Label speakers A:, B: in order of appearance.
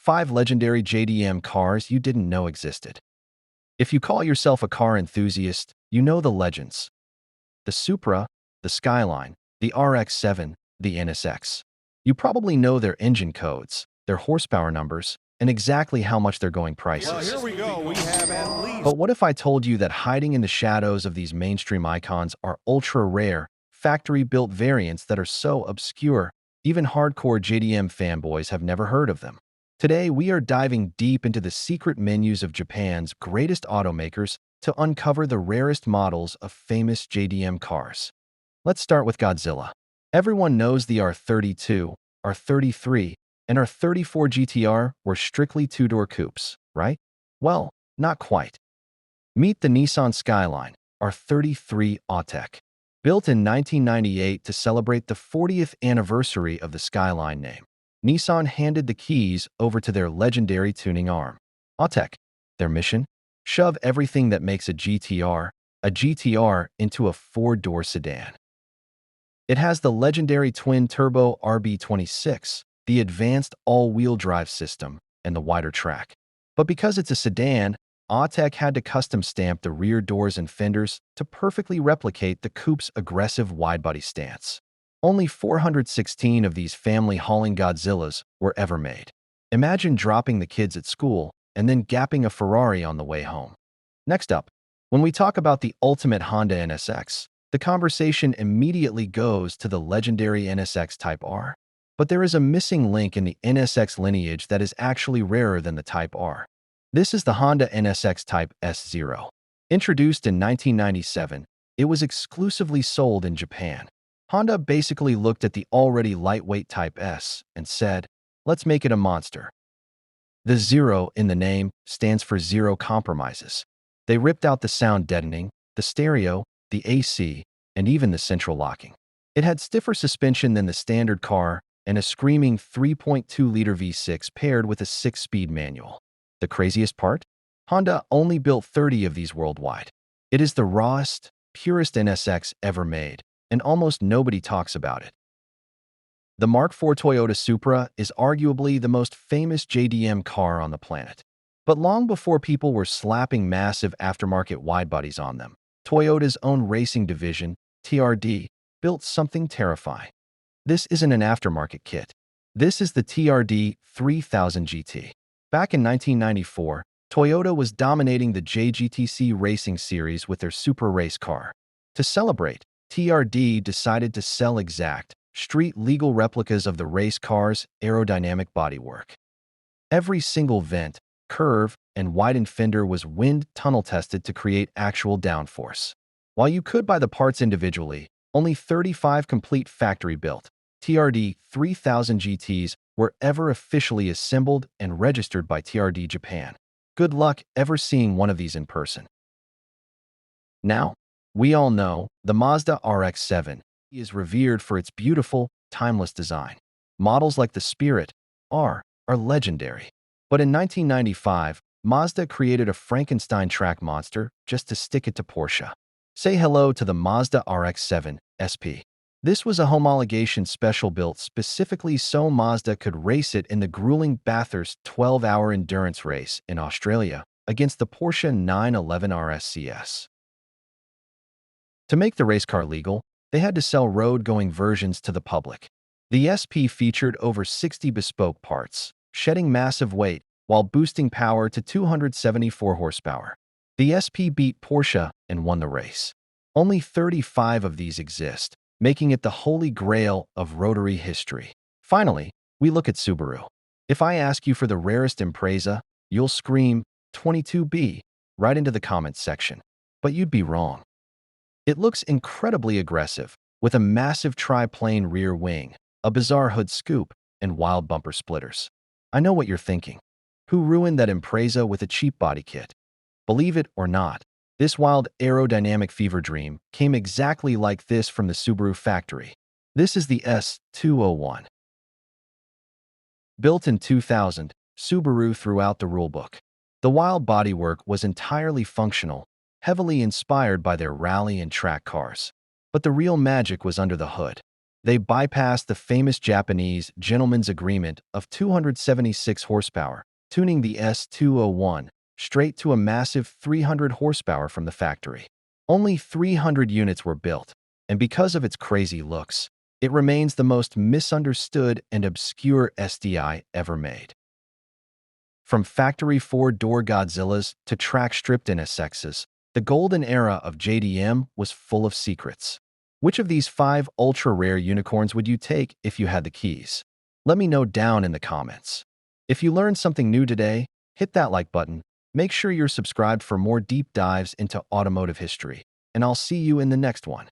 A: 5 legendary JDM cars you didn't know existed. If you call yourself a car enthusiast, you know the legends. The Supra, the Skyline, the RX-7, the NSX. You probably know their engine codes, their horsepower numbers, and exactly how much they're going prices.
B: Well, here we go. We have at least.
A: But what if I told you that hiding in the shadows of these mainstream icons are ultra-rare, factory-built variants that are so obscure, even hardcore JDM fanboys have never heard of them? Today, we are diving deep into the secret menus of Japan's greatest automakers to uncover the rarest models of famous JDM cars. Let's start with Godzilla. Everyone knows the R32, R33, and R34 GTR were strictly two-door coupes, right? Well, not quite. Meet the Nissan Skyline, R33 Autech. Built in 1998 to celebrate the 40th anniversary of the Skyline name, Nissan handed the keys over to their legendary tuning arm, Autech. Their mission? Shove everything that makes a GTR into a four-door sedan. It has the legendary twin-turbo RB26, the advanced all-wheel drive system, and the wider track. But because it's a sedan, Autech had to custom stamp the rear doors and fenders to perfectly replicate the coupe's aggressive wide-body stance. Only 416 of these family-hauling Godzillas were ever made. Imagine dropping the kids at school and then gapping a Ferrari on the way home. Next up, when we talk about the ultimate Honda NSX, the conversation immediately goes to the legendary NSX Type R. But there is a missing link in the NSX lineage that is actually rarer than the Type R. This is the Honda NSX Type S0. Introduced in 1997, it was exclusively sold in Japan. Honda basically looked at the already lightweight Type S and said, let's make it a monster. The zero in the name stands for zero compromises. They ripped out the sound deadening, the stereo, the AC, and even the central locking. It had stiffer suspension than the standard car and a screaming 3.2-liter V6 paired with a 6-speed manual. The craziest part? Honda only built 30 of these worldwide. It is the rawest, purest NSX ever made, and almost nobody talks about it. The Mark IV Toyota Supra is arguably the most famous JDM car on the planet. But long before people were slapping massive aftermarket widebodies on them, Toyota's own racing division, TRD, built something terrifying. This isn't an aftermarket kit. This is the TRD 3000 GT. Back in 1994, Toyota was dominating the JGTC racing series with their Supra race car. To celebrate, TRD decided to sell exact, street-legal replicas of the race car's aerodynamic bodywork. Every single vent, curve, and widened fender was wind tunnel tested to create actual downforce. While you could buy the parts individually, only 35 complete factory-built TRD 3000 GTs were ever officially assembled and registered by TRD Japan. Good luck ever seeing one of these in person. Now, we all know the Mazda RX-7 is revered for its beautiful, timeless design. Models like the Spirit R are legendary. But in 1995, Mazda created a Frankenstein track monster just to stick it to Porsche. Say hello to the Mazda RX-7 SP. This was a homologation special built specifically so Mazda could race it in the grueling Bathurst 12-hour endurance race in Australia against the Porsche 911 RSCS. To make the race car legal, they had to sell road-going versions to the public. The SP featured over 60 bespoke parts, shedding massive weight while boosting power to 274 horsepower. The SP beat Porsche and won the race. Only 35 of these exist, making it the holy grail of rotary history. Finally, we look at Subaru. If I ask you for the rarest Impreza, you'll scream 22B right into the comments section. But you'd be wrong. It looks incredibly aggressive, with a massive tri-plane rear wing, a bizarre hood scoop, and wild bumper splitters. I know what you're thinking. Who ruined that Impreza with a cheap body kit? Believe it or not, this wild aerodynamic fever dream came exactly like this from the Subaru factory. This is the S201. Built in 2000, Subaru threw out the rulebook. The wild bodywork was entirely functional, heavily inspired by their rally and track cars. But the real magic was under the hood. They bypassed the famous Japanese gentleman's agreement of 276 horsepower, tuning the S201 straight to a massive 300 horsepower from the factory. Only 300 units were built, and because of its crazy looks, it remains the most misunderstood and obscure SDI ever made. From factory four-door Godzillas to track-stripped NSXs, the golden era of JDM was full of secrets. Which of these 5 ultra-rare unicorns would you take if you had the keys? Let me know down in the comments. If you learned something new today, hit that like button. Make sure you're subscribed for more deep dives into automotive history, and I'll see you in the next one.